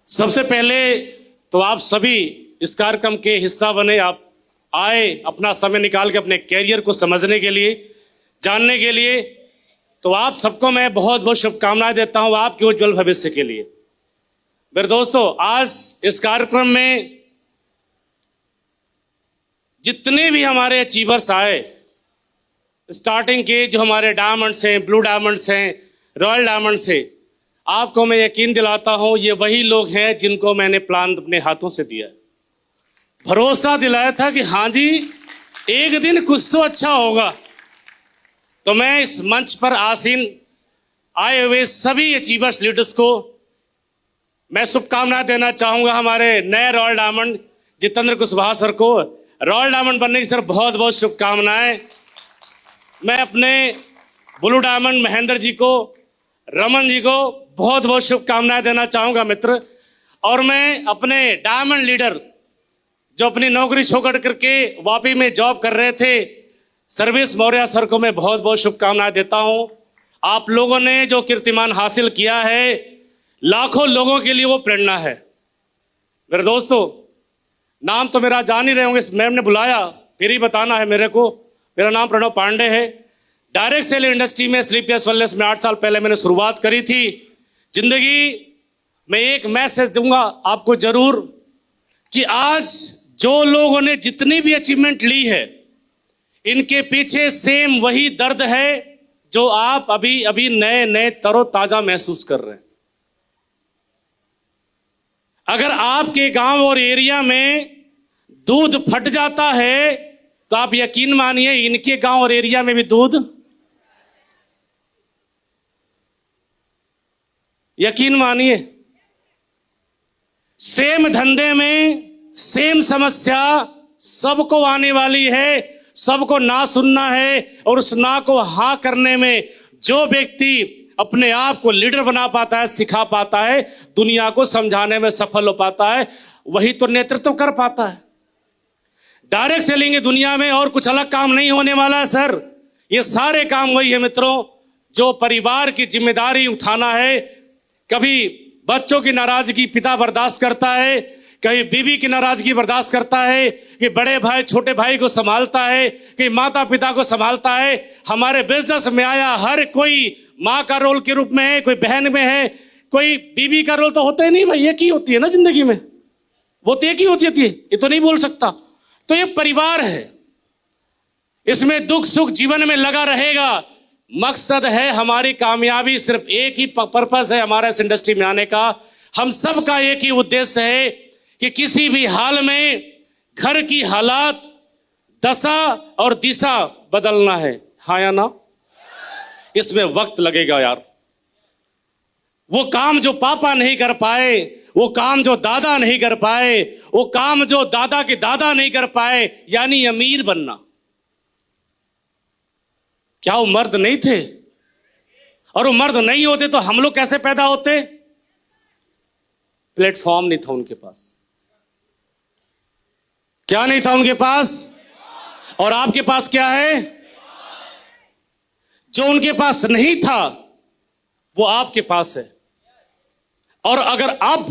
सबसे पहले तो आप सभी इस कार्यक्रम के हिस्सा बने, आप आए अपना समय निकाल के अपने कैरियर को समझने के लिए, जानने के लिए। तो आप सबको मैं बहुत बहुत शुभकामनाएं देता हूं आपके उज्जवल भविष्य के लिए। मेरे दोस्तों, आज इस कार्यक्रम में जितने भी हमारे अचीवर्स आए, स्टार्टिंग के जो हमारे डायमंड्स हैं, ब्लू डायमंड्स हैं, रॉयल डायमंड्स हैं, आपको मैं यकीन दिलाता हूं ये वही लोग हैं जिनको मैंने प्लान अपने हाथों से दिया, भरोसा दिलाया था कि हाँ जी एक दिन कुछ तो अच्छा होगा। तो मैं इस मंच पर आसीन आए हुए सभी अचीवर्स लीडर्स को मैं शुभकामनाएं देना चाहूंगा। हमारे नए royal diamond Jitendra Kushwaha sir को रॉयल डायमंड बनने की सर बहुत बहुत शुभकामनाएं। मैं अपने ब्लू डायमंड महेंद्र जी को, रमन जी को बहुत बहुत शुभकामनाएं देना चाहूंगा मित्र। और मैं अपने डायमंड लीडर जो अपनी नौकरी छोड़ करके वापी में जॉब कर रहे थे, सर्विस मौर्य सर को मैं बहुत बहुत शुभकामनाएं देता हूं। आप लोगों ने जो कीर्तिमान हासिल किया है, लाखों लोगों के लिए वो प्रेरणा है। मेरे दोस्तों, नाम तो मेरा जान ही रहे होंगे, मैम ने बुलाया फिर ही बताना है मेरे को। मेरा नाम प्रणव पांडे है। डायरेक्ट सेल इंडस्ट्री में स्लीपलेस वेलनेस में 8 साल पहले मैंने शुरुआत करी थी। जिंदगी में एक मैसेज दूंगा आपको जरूर कि आज जो लोगों ने जितनी भी अचीवमेंट ली है, इनके पीछे सेम वही दर्द है जो आप अभी अभी नए नए तरोताजा महसूस कर रहे हैं। अगर आपके गांव और एरिया में दूध फट जाता है तो आप यकीन मानिए इनके गांव और एरिया में भी दूध, यकीन मानिए, सेम धंधे में सेम समस्या सबको आने वाली है, सबको ना सुनना है। और उस ना को हाँ करने में जो व्यक्ति अपने आप को लीडर बना पाता है, सिखा पाता है, दुनिया को समझाने में सफल हो पाता है, वही तो नेतृत्व कर पाता है। डायरेक्ट सेलिंग की दुनिया में और कुछ अलग काम नहीं होने वाला है सर। ये सारे काम वही है मित्रों, जो परिवार की जिम्मेदारी उठाना है। कभी बच्चों की नाराजगी पिता बर्दाश्त करता है, कभी बीवी की नाराजगी बर्दाश्त करता है, कि बड़े भाई छोटे भाई को संभालता है, कि माता पिता को संभालता है। हमारे बिजनेस में आया हर कोई माँ का रोल के रूप में है, कोई बहन में है, कोई बीवी का रोल तो होता ही नहीं भाई, एक ही होती है ना जिंदगी में, वो तो एक ही होती है, ये तो नहीं बोल सकता। तो ये परिवार है, इसमें दुख सुख जीवन में लगा रहेगा। मकसद है हमारी कामयाबी, सिर्फ एक ही पर्पस है हमारे इस इंडस्ट्री में आने का। हम सब का एक ही उद्देश्य है कि किसी भी हाल में घर की हालात, दशा और दिशा बदलना है, हाँ या ना? इसमें वक्त लगेगा यार। वो काम जो पापा नहीं कर पाए, वो काम जो दादा नहीं कर पाए, वो काम जो दादा के दादा नहीं कर पाए, यानी अमीर बनना। क्या वो मर्द नहीं थे? और वो मर्द नहीं होते तो हम लोग कैसे पैदा होते? प्लेटफॉर्म नहीं था उनके पास। क्या नहीं था उनके पास? और आपके पास क्या है? जो उनके पास नहीं था वो आपके पास है। और अगर अब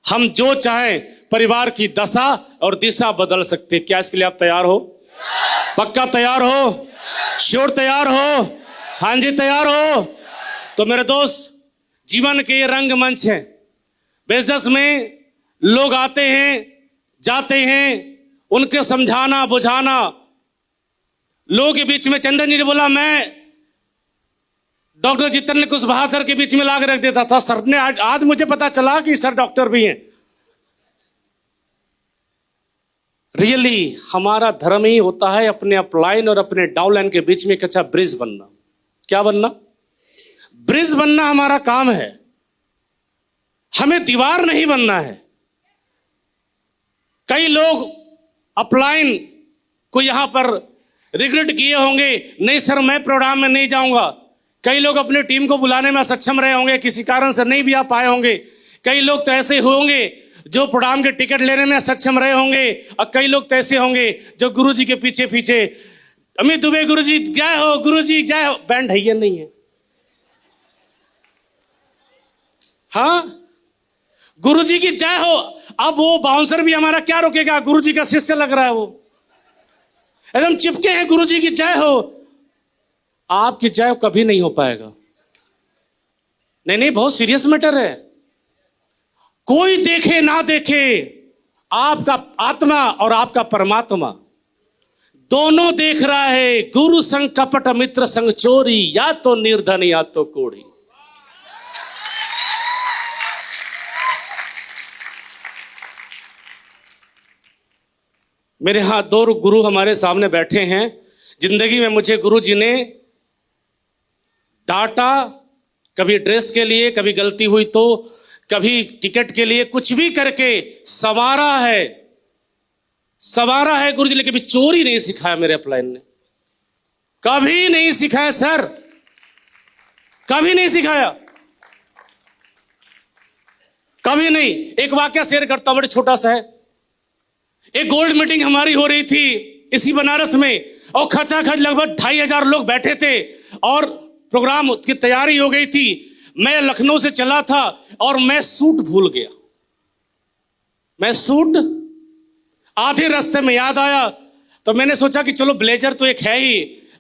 हम जो चाहें परिवार की दशा और दिशा बदल सकते हैं। क्या इसके लिए आप तैयार हो? पक्का तैयार हो? श्योर तैयार हो? हाँ जी तैयार हो? तो मेरे दोस्त, जीवन के ये रंगमंच हैं। बिजनेस में लोग आते हैं जाते हैं, उनके समझाना बुझाना। लोगों के बीच में चंदन जी ने बोला, मैं डॉक्टर जितेंद्र कुशवाहा सर के बीच में लाकर रख देता था। सर ने आज मुझे पता चला कि सर डॉक्टर भी हैं। रियली हमारा धर्म ही होता है अपने अपलाइन और अपने डाउनलाइन के बीच में एक अच्छा ब्रिज बनना। क्या बनना? ब्रिज बनना हमारा काम है। हमें दीवार नहीं बनना है। कई लोग अपलाइन को यहां पर रिग्रेट किए होंगे, नहीं सर मैं प्रोग्राम में नहीं जाऊंगा। कई लोग अपनी टीम को बुलाने में असक्षम रहे होंगे, किसी कारण से नहीं भी आ पाए होंगे। कई लोग तो ऐसे होंगे जो प्रोग्राम के टिकट लेने में सक्षम रहे होंगे, और कई लोग तो ऐसे होंगे जो गुरुजी के पीछे पीछे, अमित दुबे गुरुजी जय हो, गुरुजी जय हो। बैंड है ये नहीं है। हाँ, गुरुजी की जय हो। अब वो बाउंसर भी हमारा क्या रोकेगा, गुरुजी का शिष्य लग रहा है वो, एकदम चिपके हैं गुरुजी की जय हो। आपकी जय कभी नहीं हो पाएगा। नहीं नहीं, बहुत सीरियस मैटर है। कोई देखे ना देखे, आपका आत्मा और आपका परमात्मा दोनों देख रहा है। गुरु संग कपट, मित्र संग चोरी, या तो निर्धन या तो कोढ़ी। मेरे यहां दो गुरु हमारे सामने बैठे हैं। जिंदगी में मुझे गुरु जी ने डांटा, कभी ड्रेस के लिए, कभी गलती हुई तो, कभी टिकट के लिए, कुछ भी करके संवारा है, संवारा है गुरु जी ने। कभी चोरी नहीं सिखाया मेरे अपलाइन ने, कभी नहीं सिखाया सर, कभी नहीं सिखाया, कभी नहीं। एक वाकया शेयर करता हूं, बड़े छोटा सा है। एक गोल्ड मीटिंग हमारी हो रही थी इसी बनारस में, और खचाखच लगभग 2500 लोग बैठे थे और प्रोग्राम की तैयारी हो गई थी। मैं लखनऊ से चला था और मैं सूट भूल गया। मैं सूट आधे रास्ते में याद आया, तो मैंने सोचा कि चलो ब्लेजर तो एक है ही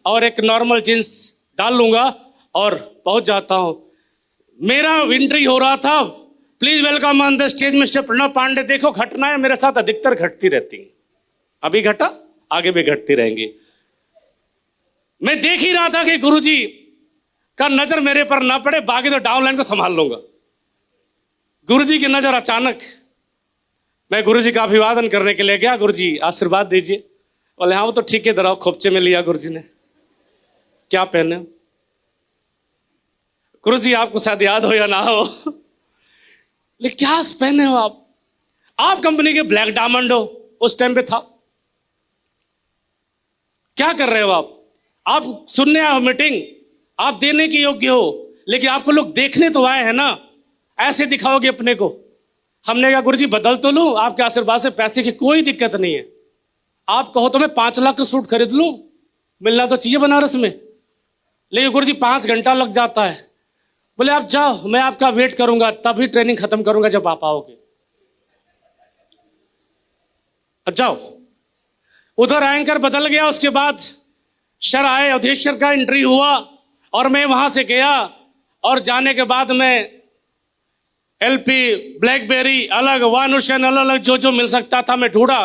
और एक नॉर्मल जींस डाल लूंगा और पहुंच जाता हूं। मेरा एंट्री हो रहा था। Please welcome on the stage mister Pranav Pandey. देखो, घटनाएं मेरे साथ अधिकतर घटती रहती हैं, अभी घटा, आगे भी घटती रहेंगी। मैं देख ही रहा था कि गुरुजी का नजर मेरे पर ना पड़े, बाकी तो डाउनलाइन को संभाल लूंगा। गुरुजी की नजर अचानक, मैं गुरुजी का अभिवादन करने के लिए गया। गुरुजी आशीर्वाद दीजिए। बोले हाँ, वो तो ठीक है, दराव खोपचे में लिया गुरुजी ने। क्या पहने? गुरुजी आपको शायद याद हो या ना हो, लेकिन क्या पहने हो आप कंपनी के ब्लैक डायमंड हो, उस टाइम पे था। क्या कर रहे हो आप सुनने आए हो मीटिंग, आप देने के योग्य हो, लेकिन आपको लोग देखने तो आए हैं ना, ऐसे दिखाओगे अपने को। हमने कहा गुरुजी बदल तो लूं, आपके आशीर्वाद से पैसे की कोई दिक्कत नहीं है। आप कहो तो मैं 5 लाख का सूट खरीद लूं, मिलना तो चाहिए बनारस में, लेकिन गुरुजी 5 घंटा लग जाता है। बोले आप जाओ, मैं आपका वेट करूंगा, तभी ट्रेनिंग खत्म करूंगा जब आप आओगे। जाओ। उधर एंकर बदल गया, उसके बाद सर आए, अधीक्षक का एंट्री हुआ और मैं वहां से गया। और जाने के बाद मैं एलपी, ब्लैकबेरी अलग, वानुशन अलग अलग जो मिल सकता था मैं ढूंढा।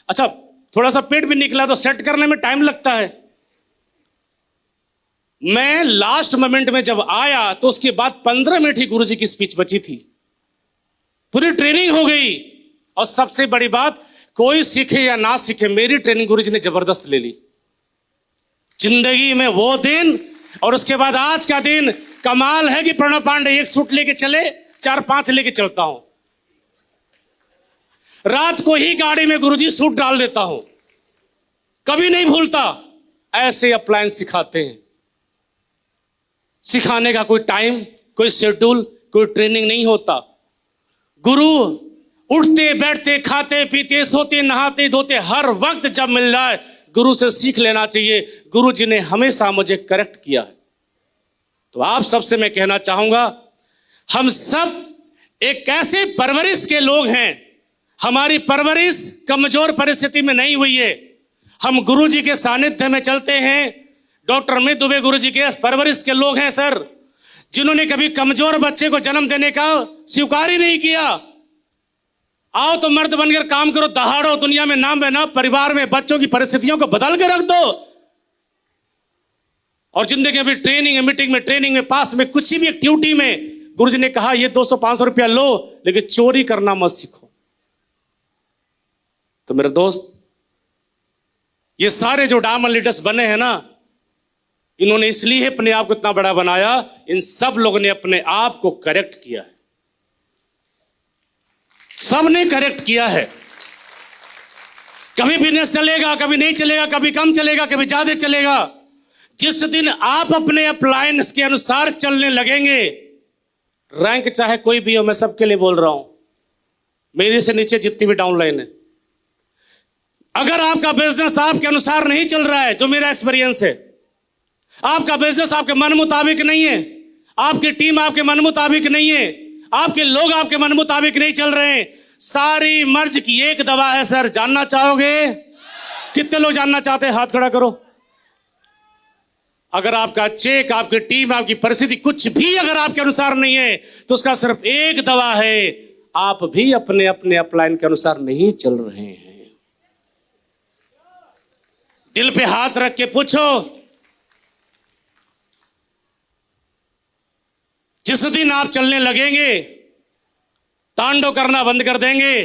अच्छा, थोड़ा सा पेट भी निकला तो सेट करने में टाइम लगता है। मैं लास्ट मोमेंट में जब आया तो उसके बाद 15 मिनट ही गुरुजी की स्पीच बची थी, पूरी ट्रेनिंग हो गई। और सबसे बड़ी बात, कोई सीखे या ना सीखे, मेरी ट्रेनिंग गुरुजी ने जबरदस्त ले ली। जिंदगी में वो दिन और उसके बाद आज का दिन, कमाल है कि प्रणव पांडे एक सूट लेके चले, 4-5 लेके चलता हूं। रात को ही गाड़ी में गुरुजी सूट डाल देता हूं, कभी नहीं भूलता। ऐसे अप्लायंस सिखाते हैं। सिखाने का कोई टाइम, कोई शेड्यूल, कोई ट्रेनिंग नहीं होता। गुरु उठते बैठते, खाते पीते, सोते नहाते धोते, हर वक्त जब मिल जाए गुरु से सीख लेना चाहिए। गुरु जी ने हमेशा मुझे करेक्ट किया है। तो आप सबसे मैं कहना चाहूंगा, हम सब एक ऐसे परवरिश के लोग हैं, हमारी परवरिश कमजोर परिस्थिति में नहीं हुई है। हम गुरु जी के सानिध्य में चलते हैं। डॉक्टर अमित दुबे गुरु जी के परवरिश के लोग हैं सर, जिन्होंने कभी कमजोर बच्चे को जन्म देने का स्वीकार ही नहीं किया। आओ तो मर्द बनकर काम करो, दहाड़ो, दुनिया में नाम बना, परिवार में बच्चों की परिस्थितियों को बदल के रख दो। और जिंदगी में ट्रेनिंग, मीटिंग में, ट्रेनिंग में, पास में, कुछ भी एक्टिविटी में गुरुजी ने कहा ये 200-500 रुपया लो, लेकिन चोरी करना मत सीखो। तो मेरे दोस्त, ये सारे जो डायमंड लीडर्स बने हैं ना, इन्होंने इसलिए अपने आप को इतना बड़ा बनाया, इन सब लोगों ने अपने आप को करेक्ट किया है। सबने करेक्ट किया है। कभी बिजनेस चलेगा, कभी नहीं चलेगा, कभी कम चलेगा, कभी ज्यादा चलेगा। जिस दिन आप अपने अप्लायंस के अनुसार चलने लगेंगे, रैंक चाहे कोई भी हो, मैं सबके लिए बोल रहा हूं, मेरे से नीचे जितनी भी डाउनलाइन है, अगर आपका बिजनेस आपके अनुसार नहीं चल रहा है, जो मेरा एक्सपीरियंस है, आपका बिजनेस आपके मन मुताबिक नहीं है, आपकी टीम आपके मन मुताबिक नहीं है, आपके लोग आपके मन मुताबिक नहीं चल रहे हैं। सारी मर्ज की एक दवा है सर, जानना चाहोगे? कितने लोग जानना चाहते हैं? हाथ खड़ा करो। अगर आपका चेक, आपकी टीम, आपकी परिस्थिति कुछ भी अगर आपके अनुसार नहीं है तो उसका सिर्फ एक दवा है, आप भी अपने अपने अपलाइन के अनुसार नहीं चल रहे हैं। दिल पे हाथ रख के पूछो, जिस दिन आप चलने लगेंगे, तांडव करना बंद कर देंगे,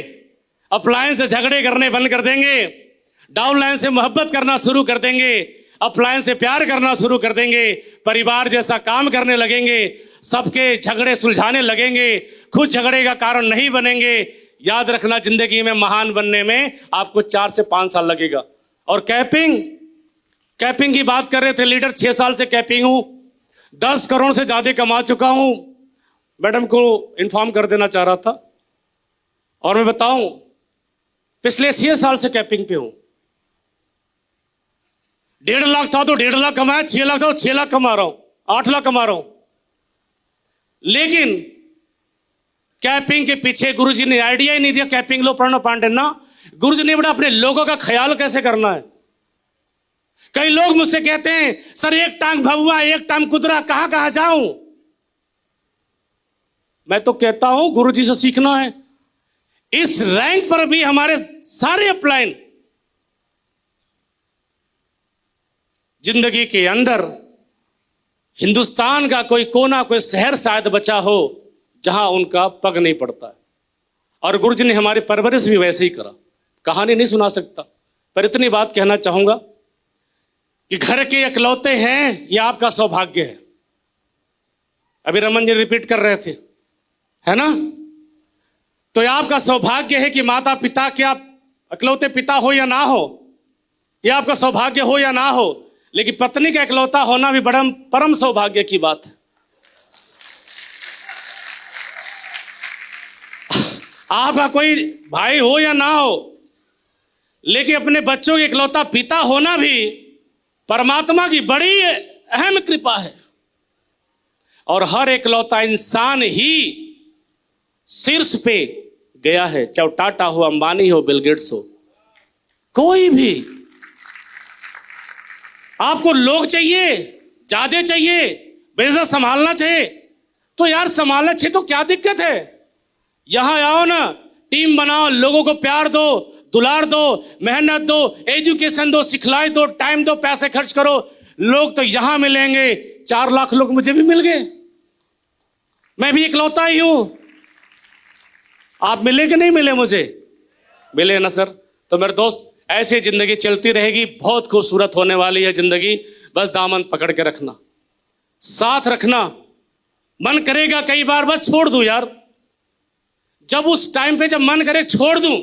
अपलाइन से झगड़े करने बंद कर देंगे, डाउनलाइन से मोहब्बत करना शुरू कर देंगे, अपलाइन से प्यार करना शुरू कर देंगे, परिवार जैसा काम करने लगेंगे, सबके झगड़े सुलझाने लगेंगे, खुद झगड़े का कारण नहीं बनेंगे, याद रखना जिंदगी में महान बनने में आपको 4 से 5 साल लगेगा। और कैपिंग की बात कर रहे थे लीडर, 6 साल से कैपिंग हूं, 10 करोड़ से ज्यादा कमा चुका हूं। मैडम को इन्फॉर्म कर देना चाह रहा था। और मैं बताऊं, पिछले 6 साल से कैपिंग पे हूं। 1.5 लाख था तो 1.5 लाख कमाया, 6 लाख था तो 6 लाख कमा रहा हूं, 8 लाख कमा रहा हूं। लेकिन कैपिंग के पीछे गुरुजी ने आइडिया ही नहीं दिया। कैपिंग लो प्रणव पांडे ना, गुरुजी ने बड़ा अपने लोगों का ख्याल कैसे करना है। कई लोग मुझसे कहते हैं सर एक टांग भगवा एक टांग कुदरा, कहां कहां जाऊं। मैं तो कहता हूं गुरुजी से सीखना है। इस रैंक पर भी हमारे सारे अपलाइन जिंदगी के अंदर हिंदुस्तान का कोई कोना, कोई शहर शायद बचा हो जहां उनका पग नहीं पड़ता है। और गुरुजी ने हमारी परवरिश भी वैसे ही करा। कहानी नहीं सुना सकता, पर इतनी बात कहना चाहूंगा कि घर के इकलौते हैं, यह आपका सौभाग्य है। अभी रमन जी रिपीट कर रहे थे, है ना? तो यह आपका सौभाग्य है कि माता पिता के आप इकलौते पिता हो या ना हो, यह आपका सौभाग्य हो या ना हो, लेकिन पत्नी का इकलौता होना भी बड़ा परम सौभाग्य की बात है। आपका कोई भाई हो या ना हो, लेकिन अपने बच्चों के इकलौता पिता होना भी परमात्मा की बड़ी अहम कृपा है। और हर इकलौता इंसान ही शीर्ष पे गया है, चाहे टाटा हो, अंबानी हो, बिल गेट्स हो, कोई भी। आपको लोग चाहिए, ज्यादा चाहिए, बिजनेस संभालना चाहिए, तो यार संभालना चाहिए, तो क्या दिक्कत है? यहां आओ ना, टीम बनाओ, लोगों को प्यार दो, दुलार दो, मेहनत दो, एजुकेशन दो, सिखलाई दो, टाइम दो, पैसे खर्च करो। लोग तो यहां मिलेंगे। 4 लाख लोग मुझे भी मिल गए, मैं भी इकलौता ही हूं। आप मिले कि नहीं मिले? मुझे मिले ना सर। तो मेरे दोस्त, ऐसी जिंदगी चलती रहेगी, बहुत खूबसूरत होने वाली है जिंदगी। बस दामन पकड़ के रखना, साथ रखना। मन करेगा कई बार बस छोड़ दूं यार, जब उस टाइम पे जब मन करे छोड़ दूं,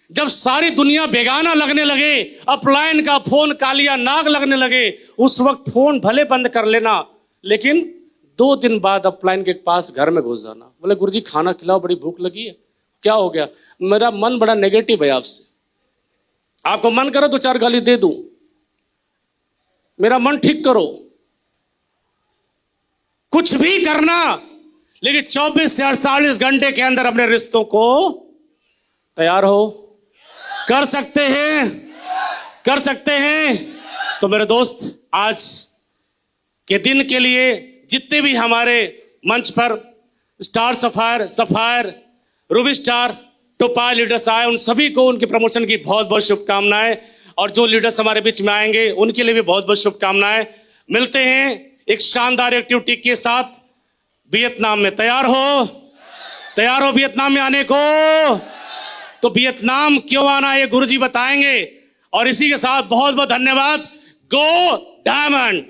जब सारी दुनिया बेगाना लगने लगे, अपलाइन का फोन कालिया नाग लगने लगे, उस वक्त फोन भले बंद कर लेना, लेकिन 2 दिन बाद अपलाइन के पास घर में घुस जाना। बोले गुरुजी खाना खिलाओ, बड़ी भूख लगी है। क्या हो गया? मेरा मन बड़ा नेगेटिव है आपसे। आपको मन करो 2-4 गाली दे दूं, मेरा मन ठीक करो। कुछ भी करना, लेकिन 24 से 48 घंटे के अंदर अपने रिश्तों को तैयार हो। कर सकते हैं, कर सकते हैं। तो मेरे दोस्त, आज के दिन के लिए जितने भी हमारे मंच पर star sapphire, ruby star, topaz leaders आए, उन सभी को उनके प्रमोशन की बहुत बहुत शुभकामनाएं। और जो लीडर्स हमारे बीच में आएंगे उनके लिए भी बहुत बहुत शुभकामनाएं। मिलते हैं एक शानदार एक्टिविटी के साथ वियतनाम में। तैयार हो वियतनाम में आने को? तो वियतनाम क्यों आना है ये गुरुजी बताएंगे। और इसी के साथ बहुत बहुत धन्यवाद। गो डायमंड।